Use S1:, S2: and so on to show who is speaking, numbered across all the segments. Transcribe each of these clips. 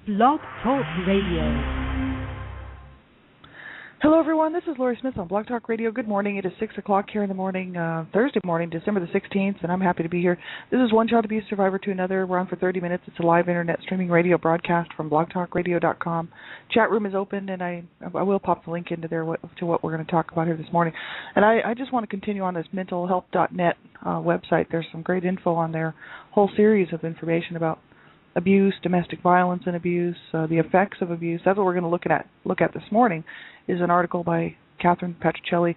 S1: Blog Talk Radio.
S2: Hello, everyone. This is Lori Smith on Blog Talk Radio. Good morning. It is 6 o'clock here in the morning, Thursday morning, December the 16th, and I'm happy to be here. This is One Child Abuse Survivor to Another. We're on for 30 minutes. It's a live internet streaming radio broadcast from blogtalkradio.com. Chat room is open, and I will pop the link into there to what we're going to talk about here this morning. And I just want to continue on this mentalhealth.net website. There's some great info on there, whole series of information about abuse, domestic violence and abuse, the effects of abuse. That's what we're going to look at this morning, is an article by Catherine Patricelli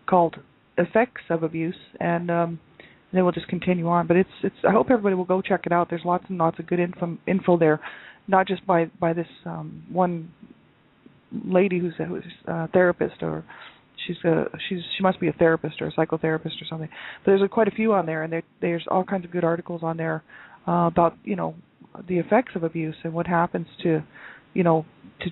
S2: called Effects of Abuse, and then we'll just continue on. But it's I hope everybody will go check it out. There's lots and lots of good info there, not just by this one lady who's a therapist, or she must be a therapist or a psychotherapist or something. But there's quite a few on there, and there's all kinds of good articles on there about the effects of abuse and what happens to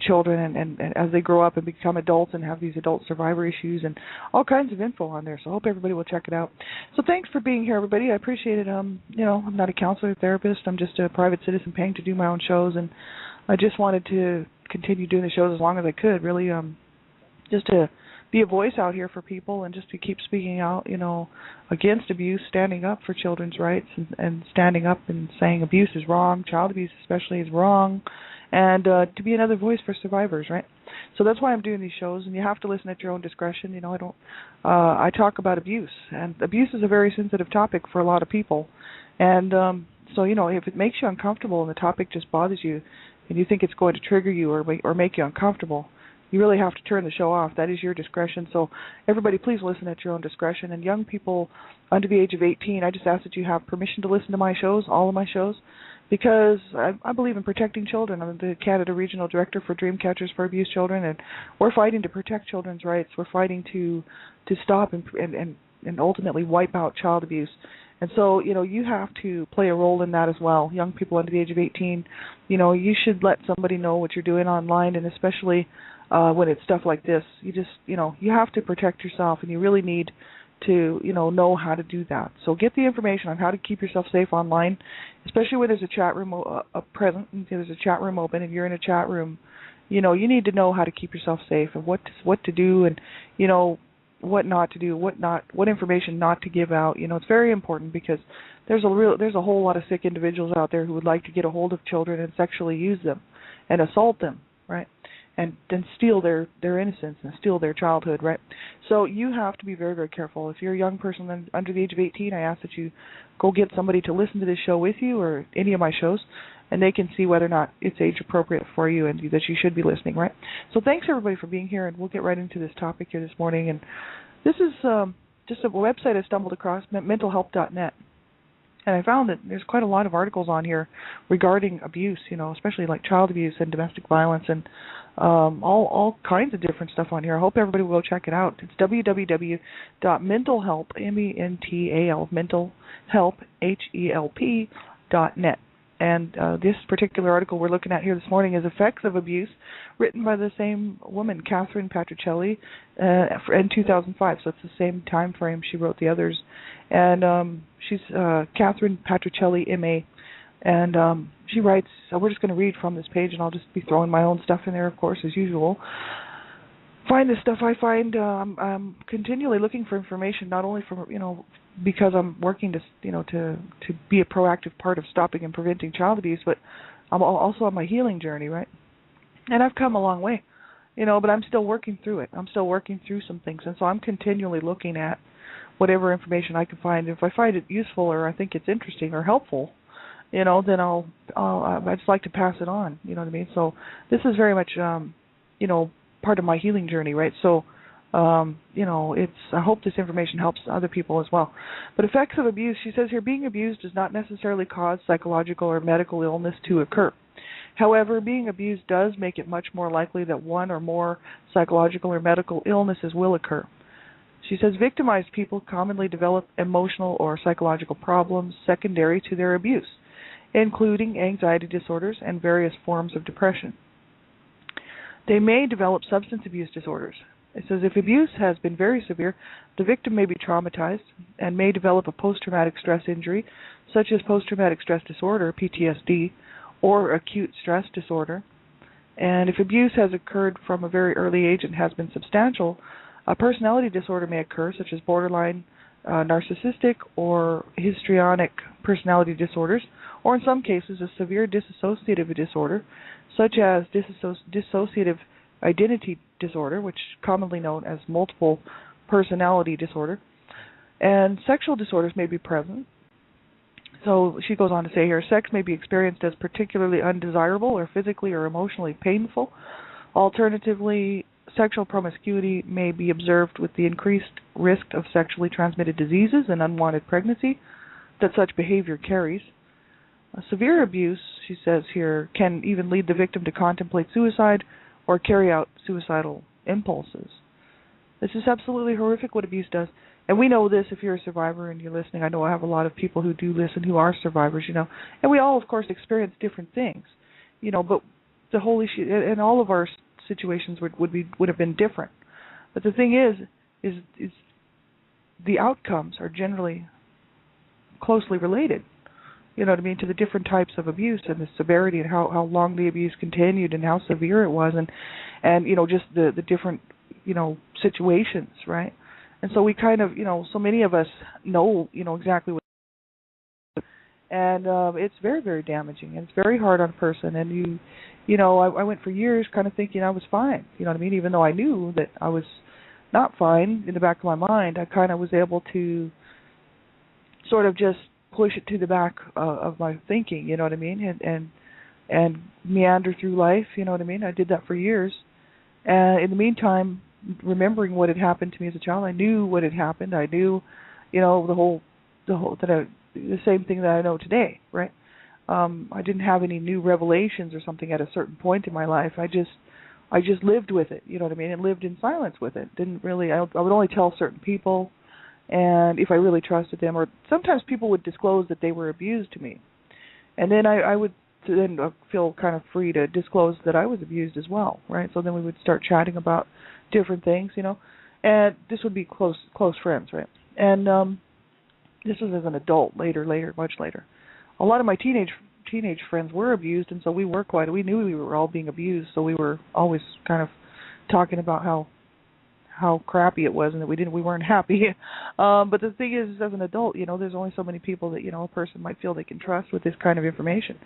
S2: children and as they grow up and become adults and have these adult survivor issues, and all kinds of info on there. So I hope everybody will check it out. So thanks for being here, everybody. I appreciate it. I'm not a counselor or therapist. I'm just a private citizen paying to do my own shows, and I just wanted to continue doing the shows as long as I could, really, just to be a voice out here for people and just to keep speaking out, against abuse, standing up for children's rights and standing up and saying abuse is wrong, child abuse especially is wrong, and to be another voice for survivors, right? So that's why I'm doing these shows, and you have to listen at your own discretion. I talk about abuse, and abuse is a very sensitive topic for a lot of people, and so if it makes you uncomfortable and the topic just bothers you, and you think it's going to trigger you or make you uncomfortable, you really have to turn the show off. That is your discretion. So everybody, please listen at your own discretion. And young people under the age of 18, I just ask that you have permission to listen to my shows, all of my shows, because I believe in protecting children. I'm the Canada Regional Director for Dreamcatchers for Abused Children, and we're fighting to protect children's rights. We're fighting to stop and ultimately wipe out child abuse. And so, you have to play a role in that as well. Young people under the age of 18, you should let somebody know what you're doing online, and especially when it's stuff like this, you just, you have to protect yourself, and you really need to, know how to do that. So get the information on how to keep yourself safe online, especially when there's a chat room present, and there's a chat room open, and you're in a chat room. You need to know how to keep yourself safe and what to do, and what not to do, what information not to give out. It's very important, because there's a whole lot of sick individuals out there who would like to get a hold of children and sexually use them and assault them, right? And then steal their innocence and steal their childhood, right? So you have to be very, very careful. If you're a young person under the age of 18, I ask that you go get somebody to listen to this show with you, or any of my shows, and they can see whether or not it's age appropriate for you and that you should be listening, right? So thanks, everybody, for being here, and we'll get right into this topic here this morning. And this is just a website I stumbled across, mentalhealth.net. And I found that there's quite a lot of articles on here regarding abuse, especially like child abuse and domestic violence, and all kinds of different stuff on here. I hope everybody will go check it out. It's www.mentalhelp, mental, mentalhelp, help.net. And this particular article we're looking at here this morning is Effects of Abuse, written by the same woman, Catherine Patricelli, in 2005. So it's the same time frame she wrote the others. And she's Catherine Patricelli, M.A., and she writes, we're just going to read from this page, and I'll just be throwing my own stuff in there, of course, as usual. Find this stuff. I find I'm continually looking for information, not only from, because I'm working to be a proactive part of stopping and preventing child abuse, but I'm also on my healing journey, right? And I've come a long way, but I'm still working through it. I'm still working through some things, and so I'm continually looking at whatever information I can find. If I find it useful, or I think it's interesting or helpful, then I just like to pass it on. You know what I mean? So this is very much, part of my healing journey, right? So, I hope this information helps other people as well. But effects of abuse, she says here, being abused does not necessarily cause psychological or medical illness to occur. However, being abused does make it much more likely that one or more psychological or medical illnesses will occur. She says victimized people commonly develop emotional or psychological problems secondary to their abuse, including anxiety disorders and various forms of depression. They may develop substance abuse disorders. It says if abuse has been very severe, the victim may be traumatized and may develop a post-traumatic stress injury, such as post-traumatic stress disorder, PTSD, or acute stress disorder. And if abuse has occurred from a very early age and has been substantial, a personality disorder may occur, such as borderline narcissistic or histrionic personality disorders, or in some cases a severe dissociative disorder, such as dissociative identity disorder, which is commonly known as multiple personality disorder. And sexual disorders may be present. So she goes on to say here, sex may be experienced as particularly undesirable or physically or emotionally painful. Alternatively, sexual promiscuity may be observed with the increased risk of sexually transmitted diseases and unwanted pregnancy that such behavior carries. Severe abuse, she says here, can even lead the victim to contemplate suicide or carry out suicidal impulses. This is absolutely horrific what abuse does. And we know this if you're a survivor and you're listening. I know I have a lot of people who do listen who are survivors, And we all, of course, experience different things, but the whole issue, and all of our situations would have been different. But the thing is the outcomes are generally closely related, to the different types of abuse and the severity and how long the abuse continued and how severe it was and just the different, situations, right? And so we kind of, so many of us know, exactly what. And it's very, very damaging, and it's very hard on a person. And I went for years kind of thinking I was fine, even though I knew that I was not fine in the back of my mind. I kind of was able to sort of just push it to the back of my thinking, and meander through life, I did that for years. And in the meantime, remembering what had happened to me as a child, I knew what had happened. I knew, the same thing that I know today, right? I didn't have any new revelations or something at a certain point in my life. I just lived with it, and lived in silence with it. Didn't really. I would only tell certain people, and if I really trusted them, or sometimes people would disclose that they were abused to me, and then I would then feel kind of free to disclose that I was abused as well, right? So then we would start chatting about different things, and this would be close friends, right? And this was as an adult, much later. A lot of my teenage friends were abused, and so we knew we were all being abused, so we were always kind of talking about how crappy it was and that we weren't happy. But the thing is, as an adult, there's only so many people that, a person might feel they can trust with this kind of information.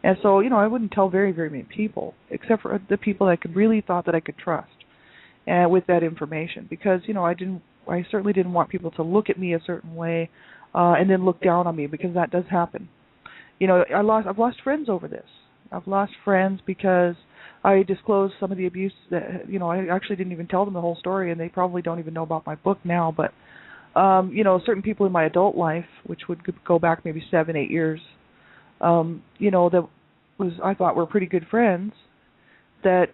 S2: And so, I wouldn't tell very, very many people, except for the people that I really thought that I could trust with that information, because, I certainly didn't want people to look at me a certain way and then look down on me, because that does happen. I've lost friends over this. I've lost friends because I disclosed some of the abuse that, I actually didn't even tell them the whole story, and they probably don't even know about my book now. But, certain people in my adult life, which would go back maybe 7-8 years, that I thought were pretty good friends, that,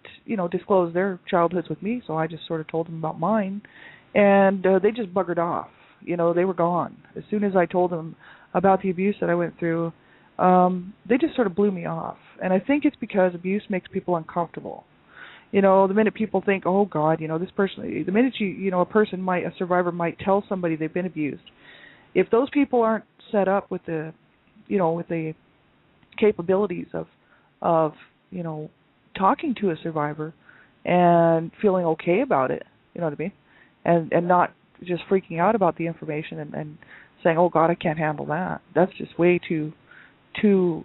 S2: disclosed their childhoods with me. So I just sort of told them about mine, and they just buggered off. They were gone. As soon as I told them about the abuse that I went through, they just sort of blew me off. And I think it's because abuse makes people uncomfortable. The minute people think, oh God, this person, the minute a survivor might tell somebody they've been abused, if those people aren't set up with the capabilities of talking to a survivor and feeling okay about it, and not just freaking out about the information and saying, oh God, I can't handle that. That's just way too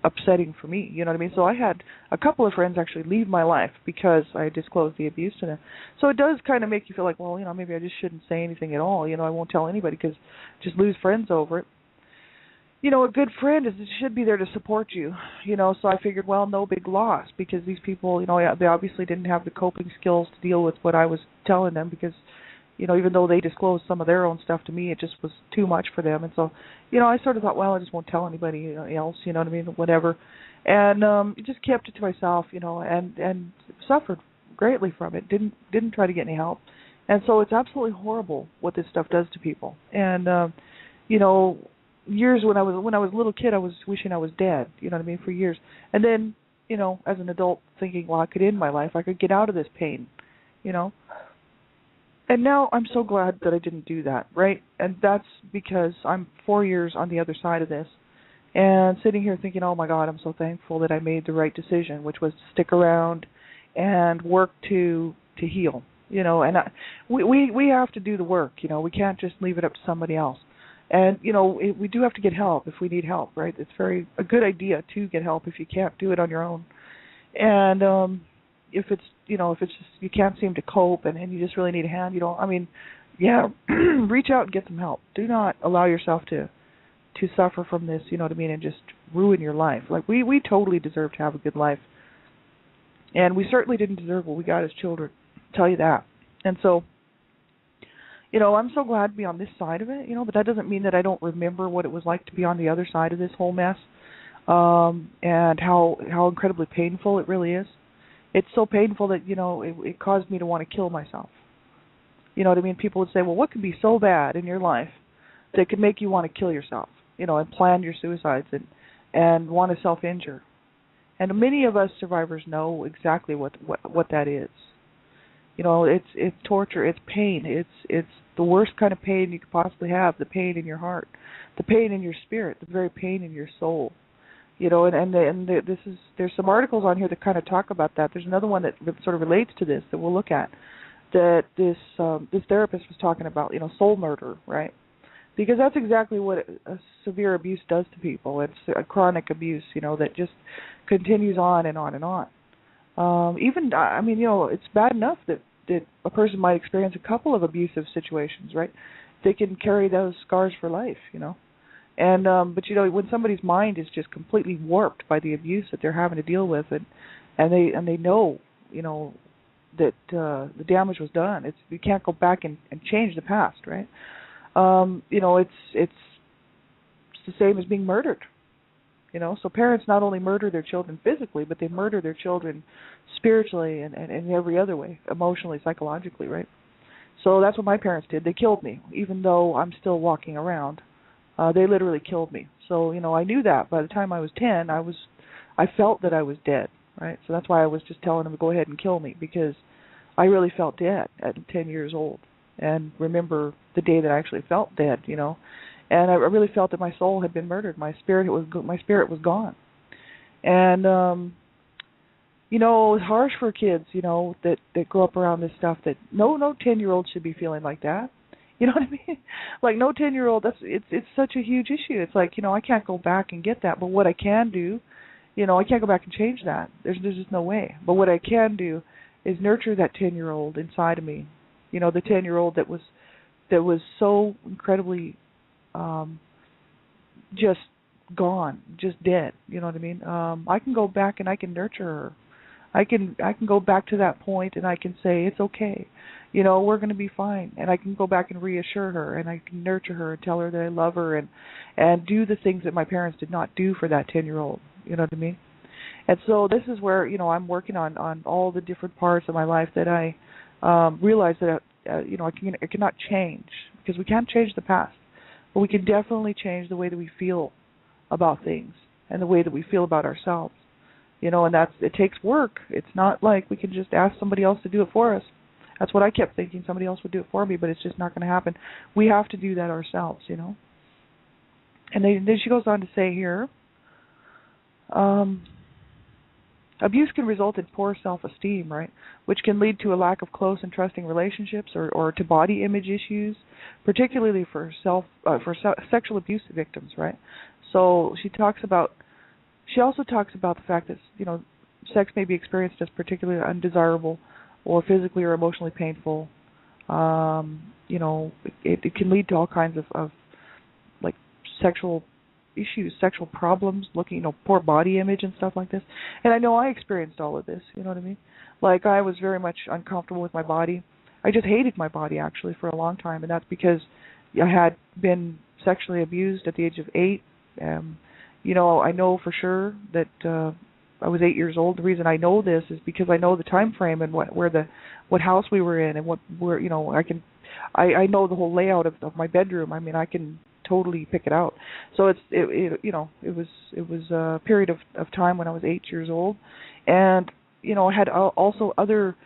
S2: upsetting for me, So I had a couple of friends actually leave my life because I disclosed the abuse to them. So it does kind of make you feel like, well, maybe I just shouldn't say anything at all. I won't tell anybody, because just lose friends over it. A good friend should be there to support you, So I figured, well, no big loss, because these people, they obviously didn't have the coping skills to deal with what I was telling them, because even though they disclosed some of their own stuff to me, it just was too much for them. And so, I sort of thought, well, I just won't tell anybody else, whatever. And just kept it to myself, and suffered greatly from it. Didn't try to get any help. And so it's absolutely horrible what this stuff does to people. And, years when I was a little kid, I was wishing I was dead, for years. And then, as an adult, thinking, well, I could end my life. I could get out of this pain, And now I'm so glad that I didn't do that, right? And that's because I'm 4 years on the other side of this, And sitting here thinking, oh my God, I'm so thankful that I made the right decision, which was to stick around and work to heal. And we have to do the work. We can't just leave it up to somebody else. And we do have to get help if we need help, right? It's a good idea to get help if you can't do it on your own. And if it's just you can't seem to cope and you just really need a hand, reach out and get some help. Do not allow yourself to suffer from this, and just ruin your life. Like we totally deserve to have a good life. And we certainly didn't deserve what we got as children. I'll tell you that. And so, I'm so glad to be on this side of it, but that doesn't mean that I don't remember what it was like to be on the other side of this whole mess. And how incredibly painful it really is. It's so painful that, it caused me to want to kill myself. You know what I mean? People would say, well, what could be so bad in your life that could make you want to kill yourself, and plan your suicides and want to self-injure? And many of us survivors know exactly what that is. It's torture, it's pain, it's the worst kind of pain you could possibly have, the pain in your heart, the pain in your spirit, the very pain in your soul. There's some articles on here that kind of talk about that. There's another one that sort of relates to this that we'll look at, that this therapist was talking about, soul murder, right? Because that's exactly what a severe abuse does to people. It's a chronic abuse, that just continues on and on and on. It's bad enough that a person might experience a couple of abusive situations, right? They can carry those scars for life, And but when somebody's mind is just completely warped by the abuse that they're having to deal with, and they know, that the damage was done. You can't go back and change the past, right? It's the same as being murdered. So parents not only murder their children physically, but they murder their children spiritually and in every other way, emotionally, psychologically, right? So that's what my parents did. They killed me, even though I'm still walking around. They literally killed me. So, I knew that. By the time I was 10, I felt that I was dead, right? So that's why I was just telling them to go ahead and kill me, because I really felt dead at 10 years old. And remember the day that I actually felt dead, And I really felt that my soul had been murdered. My spirit was gone. And it's harsh for kids, that grow up around this stuff. That no 10-year-old should be feeling like that. You know what I mean? Like no 10-year-old. It's such a huge issue. It's like I can't go back and get that. But what I can do, I can't go back and change that. There's just no way. But what I can do is nurture that 10-year-old inside of me. The 10-year-old that was so incredibly just gone, just dead. You know what I mean? I can go back and I can nurture her. I can go back to that point and I can say it's okay. We're going to be fine. And I can go back and reassure her, and I can nurture her and tell her that I love her and do the things that my parents did not do for that 10-year-old. You know what I mean? And so this is where I'm working on all the different parts of my life that I realize that I cannot change, because we can't change the past, but we can definitely change the way that we feel about things and the way that we feel about ourselves. And it takes work. It's not like we can just ask somebody else to do it for us. That's what I kept thinking, somebody else would do it for me, but it's just not going to happen. We have to do that ourselves, And then she goes on to say here, abuse can result in poor self-esteem, right, which can lead to a lack of close and trusting relationships or to body image issues, particularly for sexual abuse victims, right? So she also talks about the fact that, sex may be experienced as particularly undesirable or physically or emotionally painful. It can lead to all kinds of like sexual issues, sexual problems, poor body image and stuff like this. And I know I experienced all of this, you know what I mean? Like I was very much uncomfortable with my body. I just hated my body actually for a long time, and that's because I had been sexually abused at the age of 8. I know for sure that I was 8 years old. The reason I know this is because I know the time frame and what house we were in and I know the whole layout of my bedroom. I mean, I can totally pick it out. So it was a period of time when I was 8 years old, and I had also other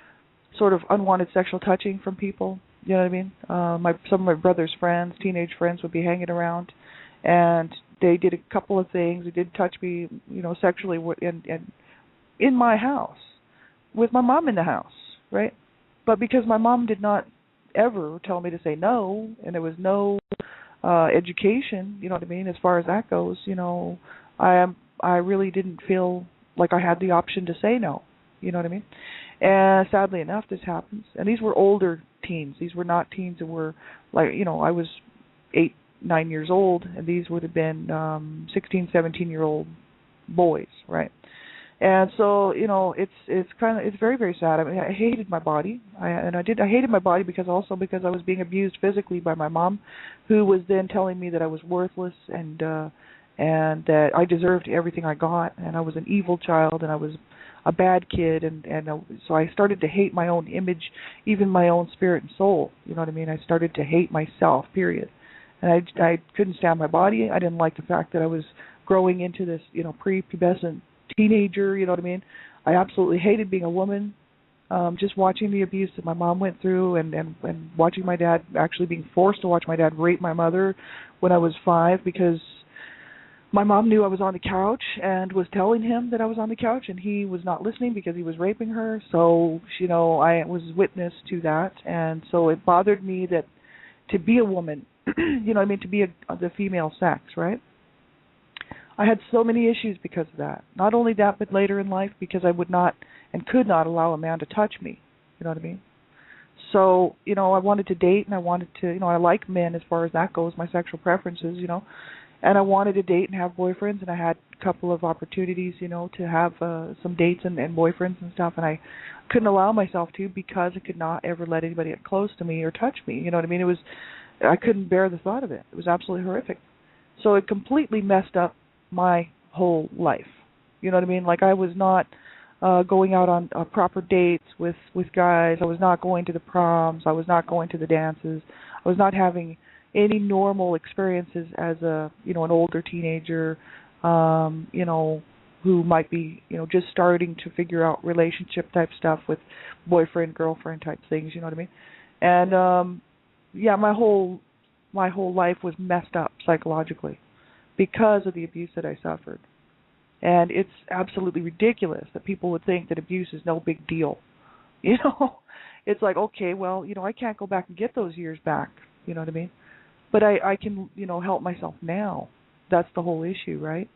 S2: sort of unwanted sexual touching from people. You know what I mean? Some of my brother's friends, teenage friends, would be hanging around, and they did a couple of things. They did touch me, sexually in my house with my mom in the house, right? But because my mom did not ever tell me to say no, and there was no education, you know what I mean, as far as that goes, I really didn't feel like I had the option to say no, you know what I mean? And sadly enough, this happens. And these were older teens. These were not teens that were like, I was 8, 9 years old, and these would have been 16, 17-year-old boys, right? And so, it's very, very sad. I mean, I hated my body. I hated my body because I was being abused physically by my mom, who was then telling me that I was worthless and that I deserved everything I got, and I was an evil child, and I was a bad kid, and so I started to hate my own image, even my own spirit and soul. You know what I mean? I started to hate myself, period. And I couldn't stand my body. I didn't like the fact that I was growing into this, prepubescent teenager, you know what I mean? I absolutely hated being a woman. Just watching the abuse that my mom went through, and watching my dad, actually being forced to watch my dad rape my mother when I was 5, because my mom knew I was on the couch and was telling him that I was on the couch, and he was not listening because he was raping her. So, I was witness to that, and so it bothered me that to be a woman, to be the female sex, right? I had so many issues because of that. Not only that, but later in life, because I would not and could not allow a man to touch me. You know what I mean? So, I wanted to date, and I wanted to, I like men as far as that goes, my sexual preferences, and I wanted to date and have boyfriends, and I had a couple of opportunities, to have some dates and boyfriends and stuff, and I couldn't allow myself to because I could not ever let anybody get close to me or touch me. You know what I mean? I couldn't bear the thought of it. It was absolutely horrific. So it completely messed up my whole life. You know what I mean? Like, I was not going out on proper dates with guys. I was not going to the proms. I was not going to the dances. I was not having any normal experiences as an older teenager, who might be, just starting to figure out relationship type stuff with boyfriend, girlfriend type things, you know what I mean? And my whole life was messed up psychologically because of the abuse that I suffered. And it's absolutely ridiculous that people would think that abuse is no big deal. It's like, okay, well, I can't go back and get those years back, you know what I mean? But I can, help myself now. That's the whole issue, right?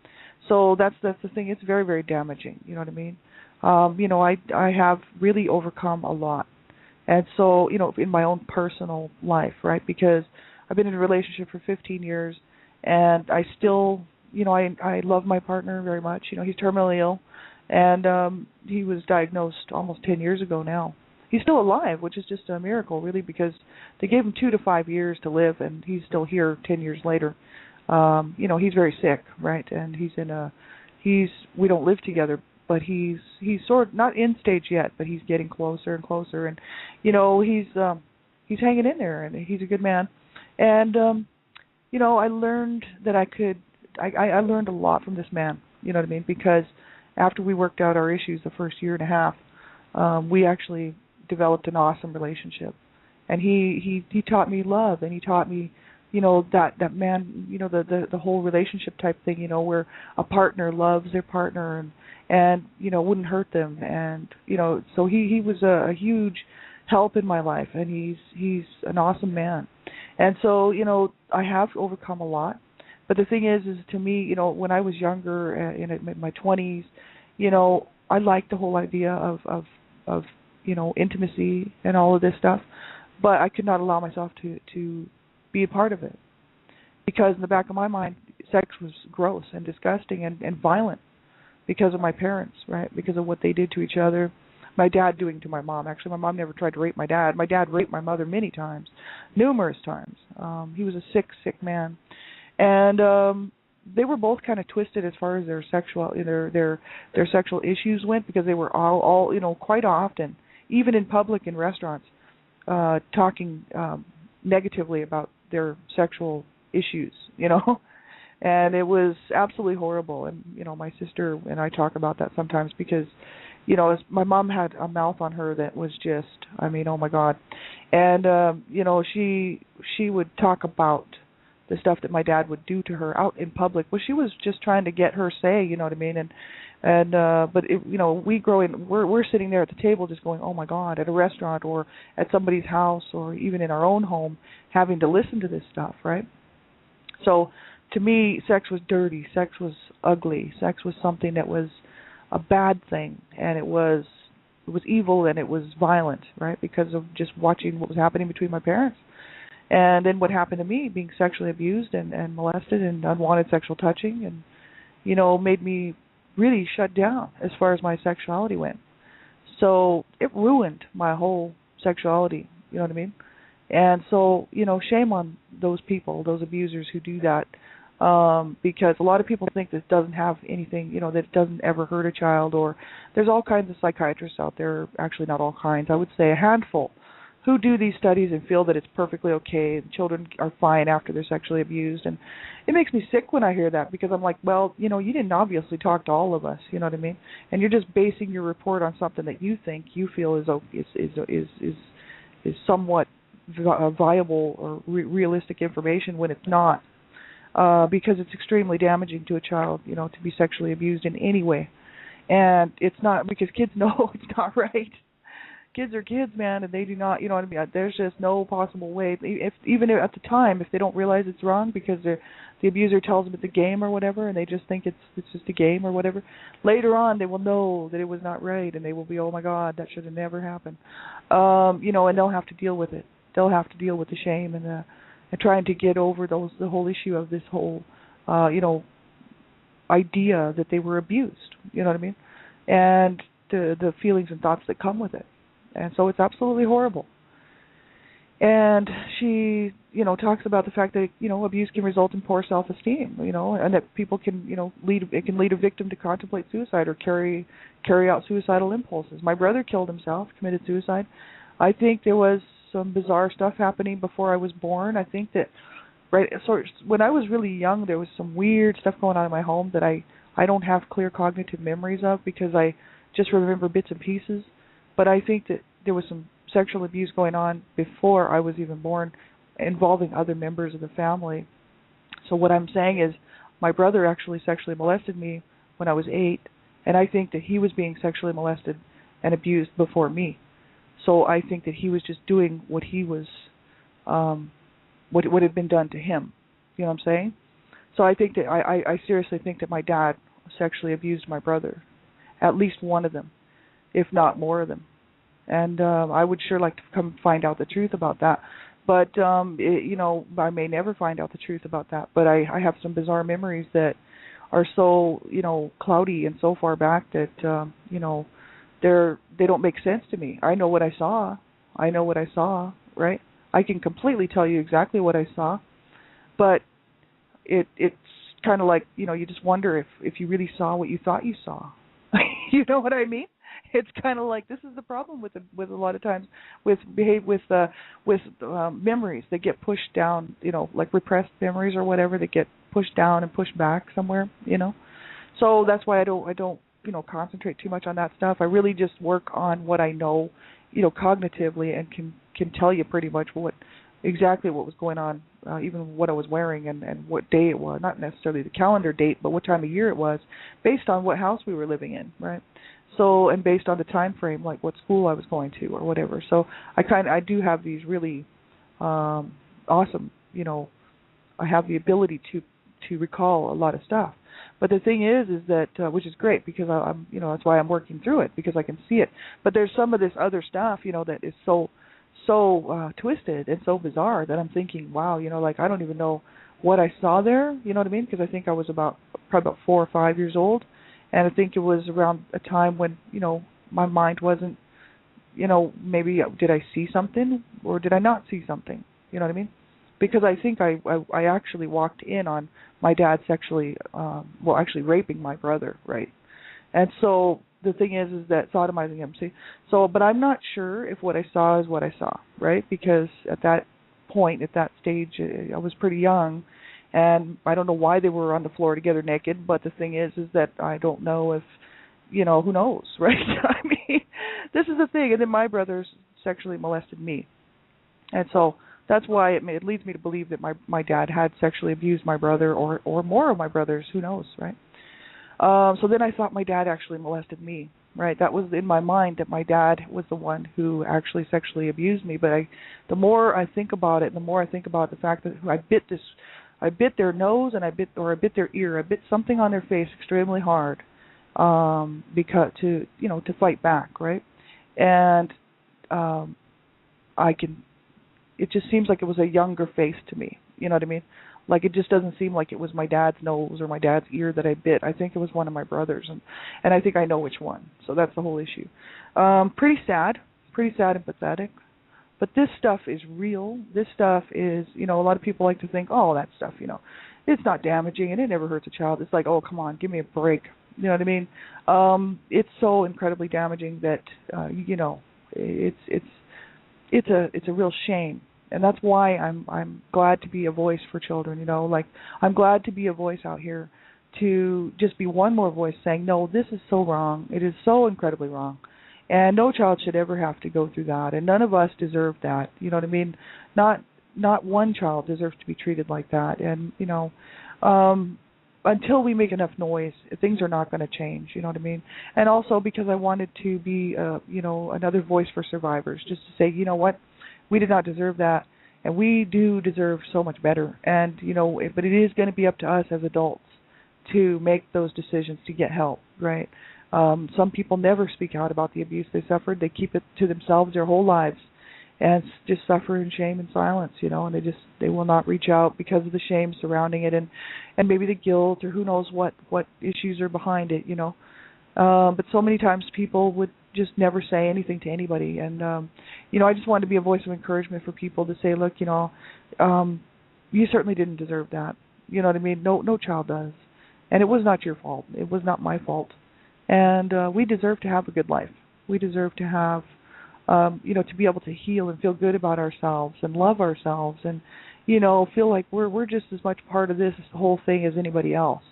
S2: So that's the thing. It's very, very damaging, you know what I mean? I have really overcome a lot. And so, in my own personal life, right? Because I've been in a relationship for 15 years, and I still, I love my partner very much. He's terminally ill, and he was diagnosed almost 10 years ago now. He's still alive, which is just a miracle, really, because they gave him 2 to 5 years to live, and he's still here 10 years later. He's very sick, right? And we don't live together, but he's sort of not in stage yet, but he's getting closer and closer, and he's hanging in there, and he's a good man. And I learned that I learned a lot from this man, you know what I mean? Because after we worked out our issues the first year and a half, we actually developed an awesome relationship. And he taught me love, and he taught me, that man, the whole relationship type thing, where a partner loves their partner and wouldn't hurt them. And, so he was a huge help in my life, and he's an awesome man. And so, I have overcome a lot. But the thing is to me, when I was younger, in my 20s, I liked the whole idea of intimacy and all of this stuff, but I could not allow myself to be a part of it. Because in the back of my mind, sex was gross and disgusting and violent because of my parents, right? Because of what they did to each other. My dad doing to my mom. Actually, my mom never tried to rape my dad. My dad raped my mother many times, numerous times. He was a sick man. And they were both kind of twisted as far as their sexual issues went, because they were all quite often, even in public in restaurants, talking negatively about their sexual issues, and it was absolutely horrible. And my sister and I talk about that sometimes because my mom had a mouth on her that was just, oh my God. And she would talk about the stuff that my dad would do to her out in public. Well, she was just trying to get her say, you know what I mean? And but it, you know, we're sitting there at the table just going, oh my God, at a restaurant or at somebody's house or even in our own home, having to listen to this stuff, right? So to me, sex was dirty, sex was ugly, sex was something that was a bad thing, and it was evil and it was violent, right? Because of just watching what was happening between my parents. And then what happened to me, being sexually abused and molested and unwanted sexual touching, and, you know, made me really shut down as far as my sexuality went. So it ruined my whole sexuality, you know what I mean? And so, you know, shame on those people, those abusers who do that, because a lot of people think this doesn't have anything, you know, that it doesn't ever hurt a child, or there's all kinds of psychiatrists out there, actually not all kinds, I would say a handful, who do these studies and feel that it's perfectly okay and children are fine after they're sexually abused. And it makes me sick when I hear that, because I'm like, well, you know, you didn't obviously talk to all of us, you know what I mean? And you're just basing your report on something that you think, you feel is somewhat viable or realistic information when it's not, because it's extremely damaging to a child, you know, to be sexually abused in any way. And it's not, because kids know it's not right. Kids are kids, man, and they do not, you know what I mean? There's just no possible way, even at the time, if they don't realize it's wrong because the abuser tells them it's a game or whatever, and they just think it's just a game or whatever. Later on, they will know that it was not right, and they will be, oh my God, that should have never happened. You know, and they'll have to deal with it. They'll have to deal with the shame and trying to get over the whole issue of this whole, you know, idea that they were abused. You know what I mean? And the feelings and thoughts that come with it. And so it's absolutely horrible. And she, you know, talks about the fact that, you know, abuse can result in poor self-esteem, you know, and that people can, you know, it can lead a victim to contemplate suicide or carry out suicidal impulses. My brother killed himself, committed suicide. I think there was some bizarre stuff happening before I was born. I think that, right, so when I was really young, there was some weird stuff going on in my home that I don't have clear cognitive memories of, because I just remember bits and pieces. But I think that there was some sexual abuse going on before I was even born, involving other members of the family. So what I'm saying is, my brother actually sexually molested me when I was 8, and I think that he was being sexually molested and abused before me. So I think that he was just doing what he was, what had been done to him. You know what I'm saying? So I think that I seriously think that my dad sexually abused my brother, at least one of them, if not more of them. And I would sure like to come find out the truth about that. But, you know, I may never find out the truth about that. But I have some bizarre memories that are so, you know, cloudy and so far back that, you know, they don't make sense to me. I know what I saw. Right? I can completely tell you exactly what I saw. But it's kind of like, you know, you just wonder if you really saw what you thought you saw. You know what I mean? It's kind of like, this is the problem with a lot of times with memories that get pushed down, you know, like repressed memories or whatever, that get pushed down and pushed back somewhere, you know. So that's why I don't you know, concentrate too much on that stuff. I really just work on what I know, you know, cognitively, and can tell you pretty much exactly what was going on, even what I was wearing and what day it was, not necessarily the calendar date, but what time of year it was, based on what house we were living in, right? So, and based on the time frame, like what school I was going to or whatever. So I do have these really awesome, you know, I have the ability to recall a lot of stuff. But the thing is that, which is great, because I'm, you know, that's why I'm working through it, because I can see it. But there's some of this other stuff, you know, that is so twisted and so bizarre that I'm thinking, wow, you know, like I don't even know what I saw there, you know what I mean? Because I think I was probably about 4 or 5 years old. And I think it was around a time when, you know, my mind wasn't, you know, maybe did I see something or did I not see something? You know what I mean? Because I think I actually walked in on my dad sexually, actually raping my brother, right? And so the thing is that sodomizing him, see? So, but I'm not sure if what I saw is what I saw, right? Because at that point, at that stage, I was pretty young. And I don't know why they were on the floor together naked, but the thing is that I don't know if, you know, who knows, right? I mean, this is the thing. And then my brothers sexually molested me. And so That's why it leads me to believe that my dad had sexually abused my brother or more of my brothers. Who knows, right? So then I thought my dad actually molested me, right? That was in my mind, that my dad was the one who actually sexually abused me. But the more I think about it, the more I think about the fact that I bit their nose and I bit their ear. I bit something on their face extremely hard, because to fight back, right? And it just seems like it was a younger face to me. You know what I mean? Like, it just doesn't seem like it was my dad's nose or my dad's ear that I bit. I think it was one of my brothers, and I think I know which one. So that's the whole issue. Pretty sad and pathetic. But this stuff is real. This stuff is, a lot of people like to think, oh, that stuff, it's not damaging and it never hurts a child. It's like, oh, come on, give me a break. You know what I mean? It's so incredibly damaging that, it's a real shame. And that's why I'm glad to be a voice for children, like I'm glad to be a voice out here, to just be one more voice saying, no, this is so wrong. It is so incredibly wrong. And no child should ever have to go through that. And none of us deserve that. You know what I mean? Not one child deserves to be treated like that. And, until we make enough noise, things are not going to change. You know what I mean? And also because I wanted to be, another voice for survivors, just to say, you know what? We did not deserve that, and we do deserve so much better. And, but it is going to be up to us as adults to make those decisions to get help, right? Some people never speak out about the abuse they suffered. They keep it to themselves their whole lives and just suffer in shame and silence, and they will not reach out because of the shame surrounding it and maybe the guilt or who knows what issues are behind it, But so many times people would just never say anything to anybody. And, I just wanted to be a voice of encouragement for people to say, look, you certainly didn't deserve that. You know what I mean? No child does. And it was not your fault. It was not my fault. And we deserve to have a good life. We deserve to have, to be able to heal and feel good about ourselves and love ourselves and, feel like we're just as much part of this whole thing as anybody else.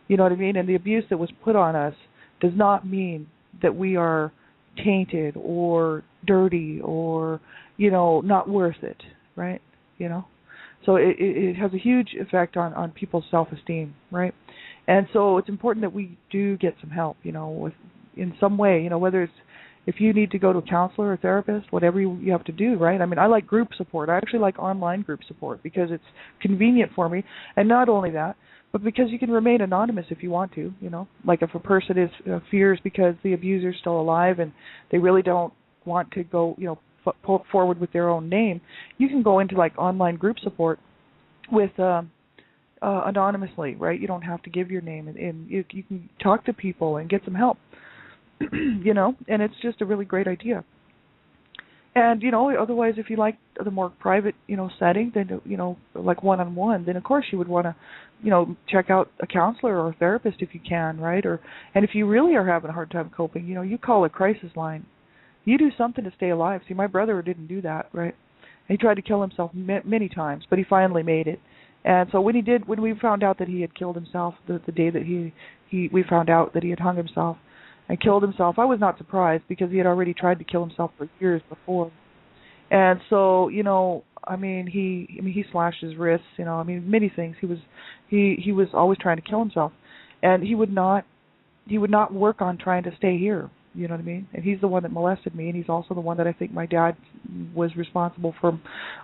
S2: You know what I mean? And the abuse that was put on us does not mean that we are tainted or dirty or, not worth it, right? So it has a huge effect on people's self-esteem, right? And so it's important that we do get some help, in some way, whether it's if you need to go to a counselor or therapist, whatever you have to do, right? I mean, I like group support. I actually like online group support because it's convenient for me. And not only that, but because you can remain anonymous if you want to, Like if a person is fears because the abuser's still alive and they really don't want to go, forward with their own name, you can go into like online group support with anonymously, right? You don't have to give your name, and you can talk to people and get some help, and it's just a really great idea. And, otherwise, if you like the more private, setting, then, like one-on-one, then, of course, you would want to, check out a counselor or a therapist if you can, right? And if you really are having a hard time coping, you call a crisis line. You do something to stay alive. See, my brother didn't do that, right? He tried to kill himself many times, but he finally made it. And so when we found out that he had killed himself, the day that we found out that he had hung himself and killed himself, I was not surprised because he had already tried to kill himself for years before. And so, he slashed his wrists, many things. He was always trying to kill himself, and he would not work on trying to stay here. You know what I mean? And he's the one that molested me, and he's also the one that I think my dad was responsible for.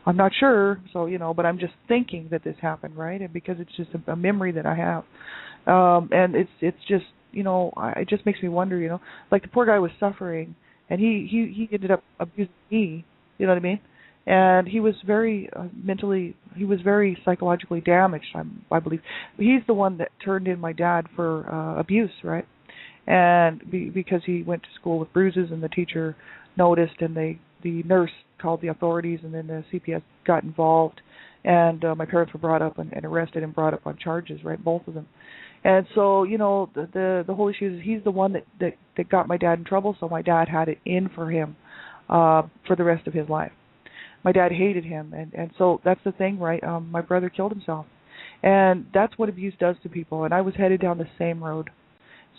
S2: I'm not sure, so, but I'm just thinking that this happened, right? And because it's just a memory that I have. And it's just, it just makes me wonder, like the poor guy was suffering, and he ended up abusing me, you know what I mean? And he was very very psychologically damaged, I believe. He's the one that turned in my dad for abuse, right? And because he went to school with bruises, and the teacher noticed, and the nurse called the authorities, and then the CPS got involved, and my parents were brought up and arrested and brought up on charges, right, both of them. And so, the whole issue is he's the one that got my dad in trouble, so my dad had it in for him for the rest of his life. My dad hated him, and so that's the thing, right? My brother killed himself, and that's what abuse does to people, and I was headed down the same road.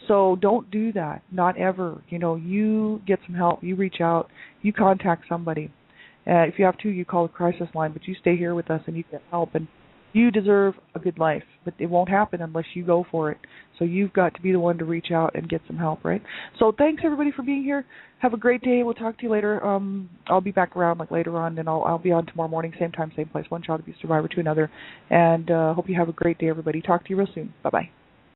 S2: So don't do that, not ever. You get some help, you reach out, you contact somebody, If you have to, you call the crisis line, but you stay here with us and you get help. And you deserve a good life, but it won't happen unless you go for it. So you've got to be the one to reach out and get some help, right? So thanks everybody for being here. Have a great day. We'll talk to you later. I'll be back around later on, and I'll be on tomorrow morning, same time, same place. One child abuse survivor to another. And hope you have a great day, everybody. Talk to you real soon. Bye bye.